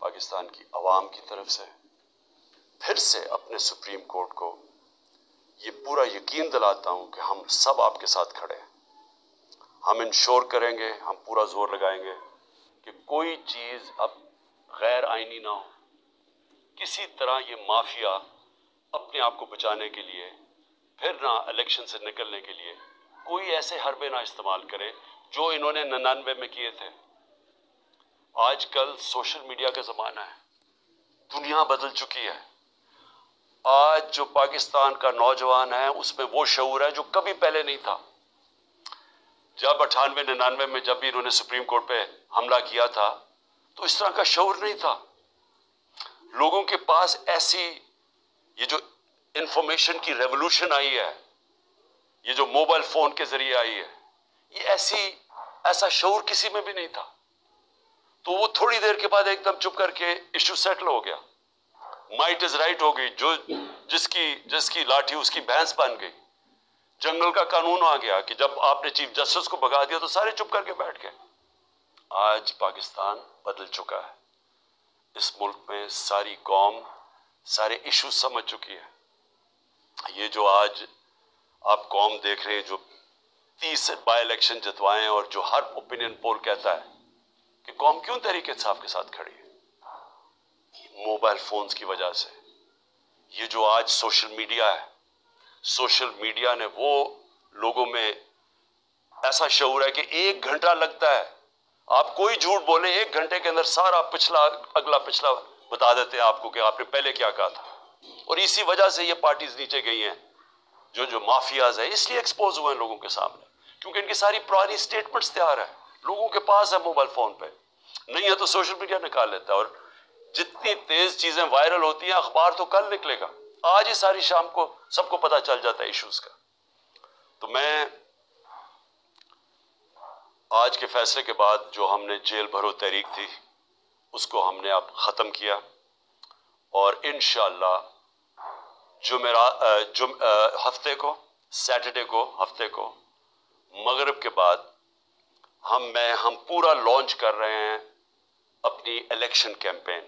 पाकिस्तान की आवाम की तरफ से फिर से अपने सुप्रीम कोर्ट को ये पूरा यकीन दिलाता हूं कि हम सब आपके साथ खड़े हैं। हम इंश्योर करेंगे, हम पूरा जोर लगाएंगे कि कोई चीज़ अब गैर आईनी ना हो। किसी तरह ये माफिया अपने आप को बचाने के लिए, फिर ना इलेक्शन से निकलने के लिए कोई ऐसे हरबे ना इस्तेमाल करे जो इन्होंने 99 में किए थे। आजकल सोशल मीडिया का ज़माना है, दुनिया बदल चुकी है। आज जो पाकिस्तान का नौजवान है उसमें वो शऊर है जो कभी पहले नहीं था। जब 98-99 में जब भी इन्होंने सुप्रीम कोर्ट पे हमला किया था तो इस तरह का शऊर नहीं था। लोगों के पास ऐसी ये जो इंफॉर्मेशन की रेवोल्यूशन आई है, ये जो मोबाइल फोन के जरिए आई है, ये ऐसा शऊर किसी में भी नहीं था। तो वो थोड़ी देर के बाद एकदम चुप करके इश्यू सेटल हो गया। माइट इज राइट हो गई, जो जिसकी लाठी उसकी भैंस बन गई। जंगल का कानून आ गया कि जब आपने चीफ जस्टिस को भगा दिया तो सारे चुप करके बैठ गए। आज पाकिस्तान बदल चुका है। इस मुल्क में सारी कौम सारे इश्यूज समझ चुकी है। ये जो आज आप कौम देख रहे हैं जो 30 बाई इलेक्शन जितवाए और जो हर ओपिनियन पोल कहता है कि कौम क्यों तहरीक इंसाफ के साथ खड़ी है, मोबाइल फोन्स की वजह से। ये जो आज सोशल मीडिया है, सोशल मीडिया ने वो लोगों में ऐसा शऊर है कि 1 घंटा लगता है, आप कोई झूठ बोले 1 घंटे के अंदर सारा अगला पिछला बता देते हैं आपको कि आपने पहले क्या कहा था। और इसी वजह से ये पार्टीज नीचे गई हैं, जो माफियाज है इसलिए एक्सपोज हुए हैं लोगों के सामने, क्योंकि इनकी सारी पुरानी स्टेटमेंट्स तैयार है, लोगों के पास है मोबाइल फोन पे। नहीं है तो सोशल मीडिया निकाल लेता है। और जितनी तेज चीजें वायरल होती हैं, अखबार तो कल निकलेगा, आज ही सारी शाम को सबको पता चल जाता है इश्यूज का। तो मैं आज के फैसले के बाद जो हमने जेल भरो तहरीक थी उसको हमने अब खत्म किया और इंशाअल्लाह हफ्ते को सैटरडे को हफ्ते को मगरिब के बाद हम पूरा लॉन्च कर रहे हैं अपनी इलेक्शन कैंपेन।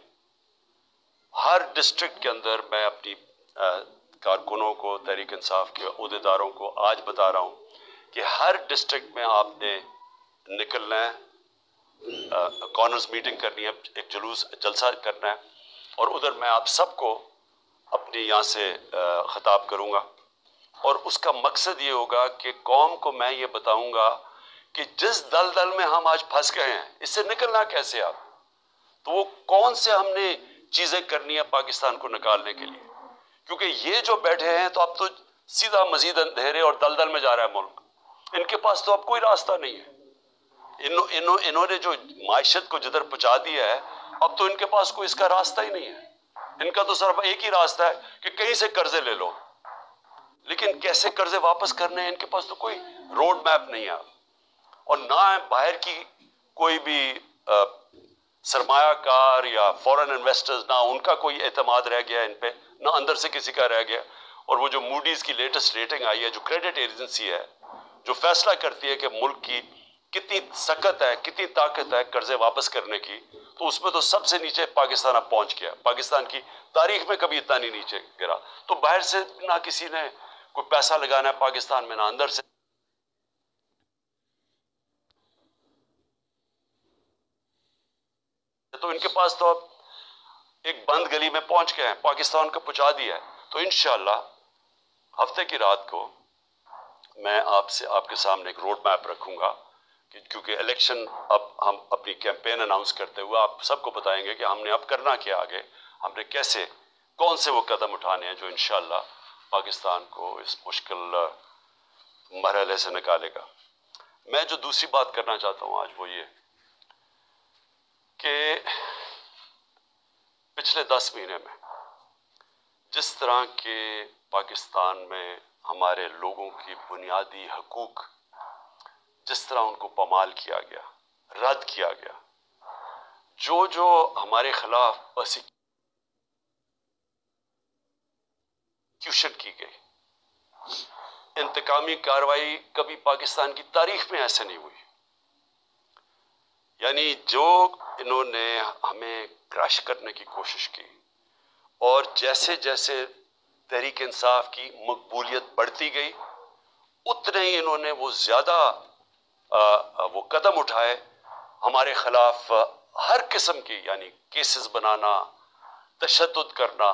हर डिस्ट्रिक्ट के अंदर मैं अपनी कारकुनों को, तहरीक इंसाफ के अहदेदारों को आज बता रहा हूं कि हर डिस्ट्रिक्ट में आपने निकलना है, कॉर्नर्स मीटिंग करनी है, एक जलसा करना है और उधर मैं आप सबको अपने यहाँ से खिताब करूँगा। और उसका मकसद ये होगा कि कौम को मैं ये बताऊँगा कि जिस दलदल में हम आज फंस गए हैं इससे निकलना कैसे आप, तो वो कौन से हमने चीज़ें करनी है पाकिस्तान को निकालने के लिए। क्योंकि ये जो बैठे हैं तो अब तो सीधा मजीद अंधेरे और दलदल में जा रहा है मुल्क, इनके पास तो अब कोई रास्ता नहीं है। इन्होंने जो मायशत को जिधर पहुंचा दिया है, अब तो इनके पास कोई इसका रास्ता ही नहीं है। इनका तो सिर्फ एक ही रास्ता है कि कहीं से कर्जे ले लो, लेकिन कैसे कर्जे वापस करने हैं इनके पास तो कोई रोड मैप नहीं है। और ना बाहर की कोई भी सरमायाकार या फॉरेन इन्वेस्टर्स, ना उनका कोई एतमाद रह गया इन पे, ना अंदर से किसी का रह गया। और वो जो मूडीज की लेटेस्ट रेटिंग आई है, जो क्रेडिट एजेंसी है जो फैसला करती है कि मुल्क की कितनी सकत है, कितनी ताकत है कर्जे वापस करने की, तो उसमें तो सबसे नीचे पाकिस्तान अब पहुंच गया। पाकिस्तान की तारीख में कभी इतना नहीं नीचे गिरा। तो बाहर से ना किसी ने कोई पैसा लगाना है पाकिस्तान में, ना अंदर से। तो इनके पास तो अब एक बंद गली में पहुंच गए हैं, पाकिस्तान को पहुंचा दिया है। तो इंशाअल्लाह हफ्ते की रात को मैं आपके सामने एक रोड मैप रखूंगा क्योंकि इलेक्शन अब हम अपनी कैंपेन अनाउंस करते हुए आप सबको बताएंगे कि हमने अब करना क्या, आगे हमने कैसे कौन से वो कदम उठाने हैं जो इंशाअल्लाह पाकिस्तान को इस मुश्किल मरहले से निकालेगा। मैं जो दूसरी बात करना चाहता हूं आज वो ये कि पिछले 10 महीने में जिस तरह के पाकिस्तान में हमारे लोगों की बुनियादी हकूक, जिस तरह उनको पामाल किया गया, रद्द किया गया, जो हमारे खिलाफ प्रोसिक्यूशन की गई, इंतकामी कार्रवाई कभी पाकिस्तान की तारीख में ऐसे नहीं हुई। यानी जो इन्होंने हमें क्रश करने की कोशिश की, और जैसे जैसे तहरीक इंसाफ की मकबूलियत बढ़ती गई, उतने ही इन्होंने वो ज्यादा वो कदम उठाए हमारे खिलाफ हर किस्म की, यानी केसेस बनाना, तशद्दुद करना,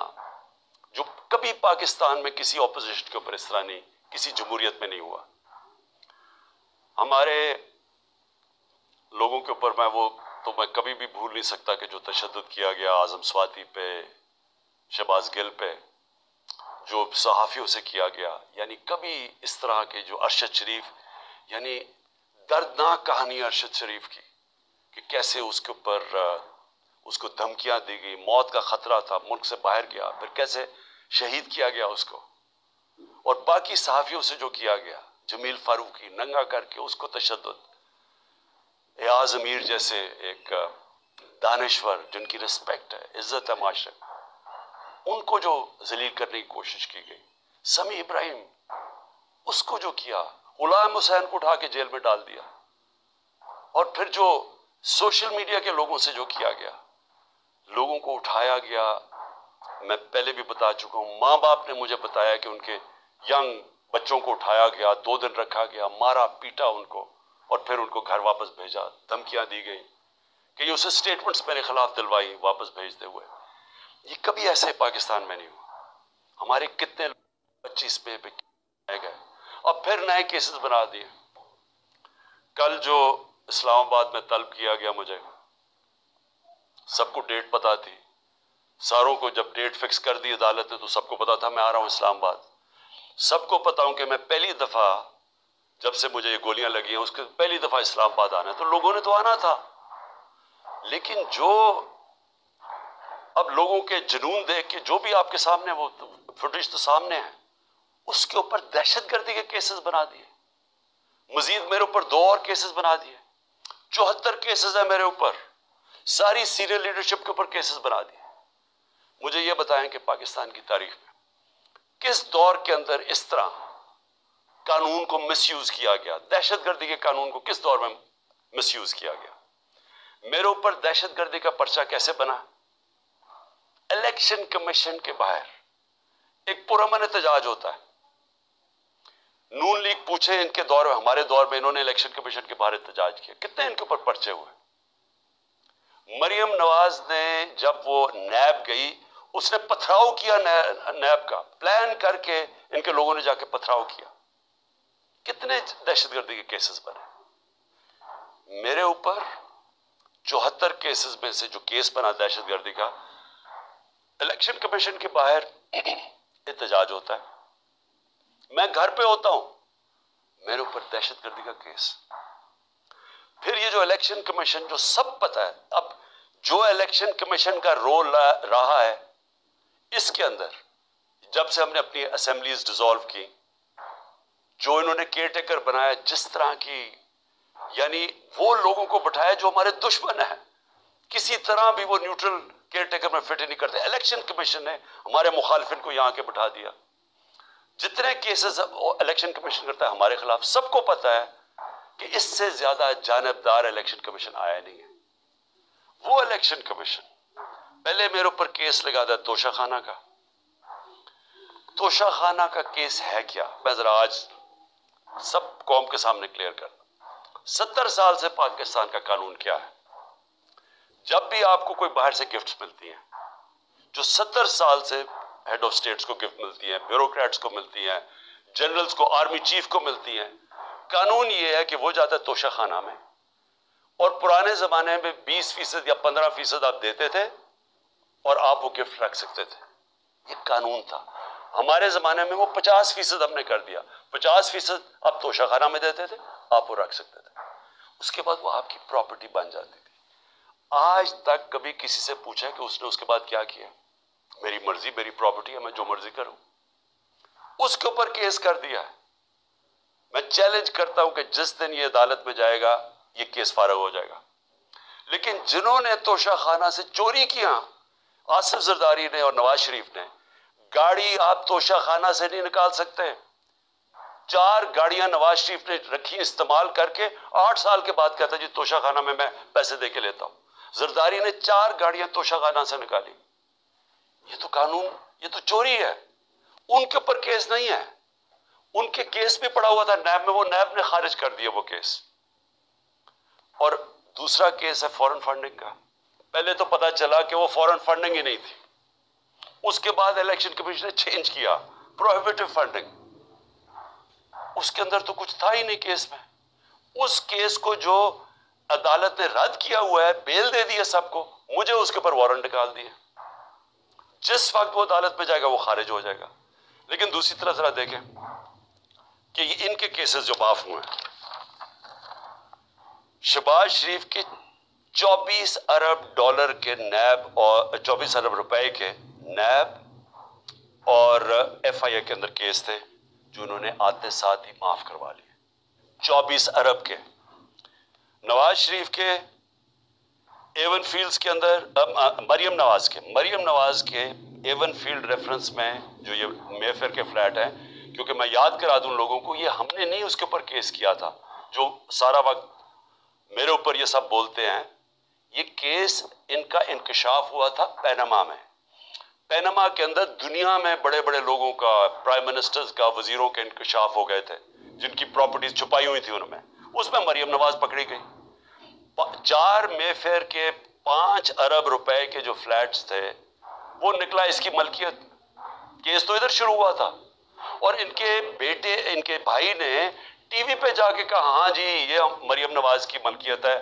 जो कभी पाकिस्तान में किसी ऑपोजिशन के ऊपर इस तरह नहीं, किसी जमहूरियत में नहीं हुआ। हमारे लोगों के ऊपर मैं कभी भी भूल नहीं सकता कि जो तशद्दुद किया गया आजम स्वाति पे, शहबाज गिल पे, जो सहाफ़ियों से किया गया, यानी कभी इस तरह के जो अरशद शरीफ, यानी दर्दनाक कहानी अरशद शरीफ की, कि कैसे उसके ऊपर उसको धमकियां दी गई, मौत का खतरा था, मुल्क से बाहर गया, फिर कैसे शहीद किया गया उसको, और बाकी सहाफ़ियों से जो किया गया, जमील फारूकी नंगा करके उसको तशद्दुद, एयाज अमीर जैसे एक दानिश्वर जिनकी रिस्पेक्ट है, इज्जत है माशरे, उनको जो जलील करने की कोशिश की गई, समी इब्राहिम उसको जो किया, गुलाम हुसैन को उठा के जेल में डाल दिया, और फिर जो सोशल मीडिया के लोगों से जो किया गया, लोगों को उठाया गया। मैं पहले भी बता चुका हूं, माँ बाप ने मुझे बताया कि उनके यंग बच्चों को उठाया गया, 2 दिन रखा गया, मारा पीटा उनको, और फिर उनको घर वापस भेजा, धमकियां दी गई कि उसे स्टेटमेंट्स मेरे खिलाफ दिलवाई वापस भेजते हुए। ये कभी ऐसे पाकिस्तान में नहीं हुआ। हमारे कितने 25 पे गए, और फिर नए केसेस बना दिए। कल जो इस्लामाबाद में तलब किया गया, मुझे सबको डेट पता थी, सारों को जब डेट फिक्स कर दी अदालत ने तो सबको पता था मैं आ रहा हूं इस्लामाबाद। सबको पता हूं कि मैं पहली दफा, जब से मुझे ये गोलियां लगी हैं, उसके पहली दफा इस्लामाबाद आना है, तो लोगों ने तो आना था। लेकिन जो अब लोगों के जुनून देख के, जो भी आपके सामने वो फुटेज तो सामने है, उसके ऊपर दहशतगर्दी के केसेस बना दिए, मजीद मेरे ऊपर 2 और केसेस बना दिए, 74 केसेस है मेरे ऊपर, सारी सीनियर लीडरशिप के ऊपर केसेस बना दिए। मुझे यह बताएं कि पाकिस्तान की तारीख में किस दौर के अंदर इस तरह कानून को मिसयूज किया गया, दहशतगर्दी के कानून को किस दौर में मिसयूज किया गया। मेरे ऊपर दहशतगर्दी का पर्चा कैसे बना? इलेक्शन कमीशन के बाहर एक पुरअमन एहतजाज होता है, नून लीग पूछे इनके दौर में, हमारे दौर में इन्होंने इलेक्शन कमीशन के बाहर एहतजाज किया, कितने इनके ऊपर पर्चे हुए। मरियम नवाज ने जब वो नैब गई, उसने पथराव किया, नैब का प्लान करके इनके लोगों ने जाके पथराव किया। कितने दहशतगर्दी के केसेस बने मेरे ऊपर। 74 केसेस में से जो केस बना दहशतगर्दी का, इलेक्शन कमीशन के बाहर एहतजाज होता है, मैं घर पे होता हूं, मेरे ऊपर दहशतगर्दी का केस। फिर ये जो इलेक्शन कमीशन, जो सब पता है, अब जो इलेक्शन कमीशन का रोल रहा है इसके अंदर, जब से हमने अपनी असेंबलीज डिसॉल्व की, जो इन्होंने केयरटेकर बनाया, जिस तरह की, यानी वो लोगों को बैठाया जो हमारे दुश्मन है, किसी तरह भी वो न्यूट्रल केयरटेकर में फिट नहीं करते। इलेक्शन कमीशन ने हमारे मुखालिफिन को यहां के बैठा दिया। जितने केसेस इलेक्शन कमीशन करता है हमारे खिलाफ, सबको पता है कि इससे ज्यादा जानबदार इलेक्शन कमीशन आया नहीं है। वो इलेक्शन कमीशन पहले मेरे ऊपर केस लगा था तोशाखाना का। तोशाखाना का केस है क्या, मैं जरा आज सब कौम के सामने क्लियर कर। 70 साल से पाकिस्तान का कानून क्या है, जब भी आपको कोई बाहर से गिफ्ट्स मिलती हैं, जो 70 साल से हेड ऑफ स्टेट्स को गिफ्ट मिलती है, ब्यूरोक्रेट्स को मिलती है, जनरल्स को, आर्मी चीफ को मिलती है, कानून ये है कि वो जाता है तोशाखाना में, और पुराने जमाने में 20% या 15% आप देते थे और आप वो गिफ्ट रख सकते थे। ये कानून था। हमारे जमाने में वो 50% हमने कर दिया, 50% आप तोशाखाना में देते थे, आप वो रख सकते थे, उसके बाद वो आपकी प्रॉपर्टी बन जाती थी। आज तक कभी किसी से पूछा कि उसने उसके बाद क्या किया? मेरी मर्जी, मेरी प्रॉपर्टी है, मैं जो मर्जी करूं। उसके ऊपर केस कर दिया है। मैं चैलेंज करता हूं कि जिस दिन ये अदालत में जाएगा ये केस फारग हो जाएगा। लेकिन जिन्होंने तोशाखाना से चोरी किया, आसिफ जरदारी ने और नवाज शरीफ ने, गाड़ी आप तोशाखाना से नहीं निकाल सकते। 4 गाड़ियां नवाज शरीफ ने रखी इस्तेमाल करके, 8 साल के बाद कहता जी तोशाखाना में मैं पैसे दे के लेता हूं। जरदारी ने 4 गाड़ियां तोशाखाना से निकाली। ये तो कानून, ये तो चोरी है। उनके ऊपर केस नहीं है, उनके केस भी पड़ा हुआ था नैब में, वो नैब ने खारिज कर दिया वो केस। और दूसरा केस है फॉरेन फंडिंग का। पहले तो पता चला कि वो फॉरेन फंडिंग ही नहीं थी, उसके बाद इलेक्शन कमीशन ने चेंज किया प्रोहिबिटिव फंडिंग, उसके अंदर तो कुछ था ही नहीं केस में। उस केस को जो अदालत ने रद्द किया हुआ है, बेल दे दी है सबको, मुझे उसके ऊपर वारंट निकाल दिए। जिस वक्त वो अदालत में जाएगा वो खारिज हो जाएगा। लेकिन दूसरी तरफ जरा देखें कि इनके केसेस जो माफ हुए हैं, शहबाज शरीफ के 24 अरब डॉलर के नैब और 24 अरब रुपए के नैब और एफआईए के अंदर केस थे जो उन्होंने आते साथ ही माफ करवा लिए। 24 अरब के। नवाज शरीफ के एवन फील्ड्स के अंदर मरियम नवाज के एवन फील्ड रेफरेंस में जो ये मेफेयर के फ्लैट है, क्योंकि मैं याद करा दूं लोगों को, ये हमने नहीं उसके ऊपर केस किया था जो सारा वक्त मेरे ऊपर ये सब बोलते हैं। ये केस इनका इंकशाफ हुआ था पैनामा में। पैनामा के अंदर दुनिया में बड़े बड़े लोगों का, प्राइम मिनिस्टर्स का, वजीरों के इंकशाफ हो गए थे जिनकी प्रॉपर्टीज छुपाई हुई थी उनमें। उसमें मरियम नवाज पकड़ी गई। 4 मेफेयर के 5 अरब रुपए के जो फ्लैट्स थे वो निकला इसकी मलकियत। केस तो इधर शुरू हुआ था और इनके बेटे, इनके भाई ने टीवी पे जाके कहा हाँ जी ये मरियम नवाज की मलकियत है।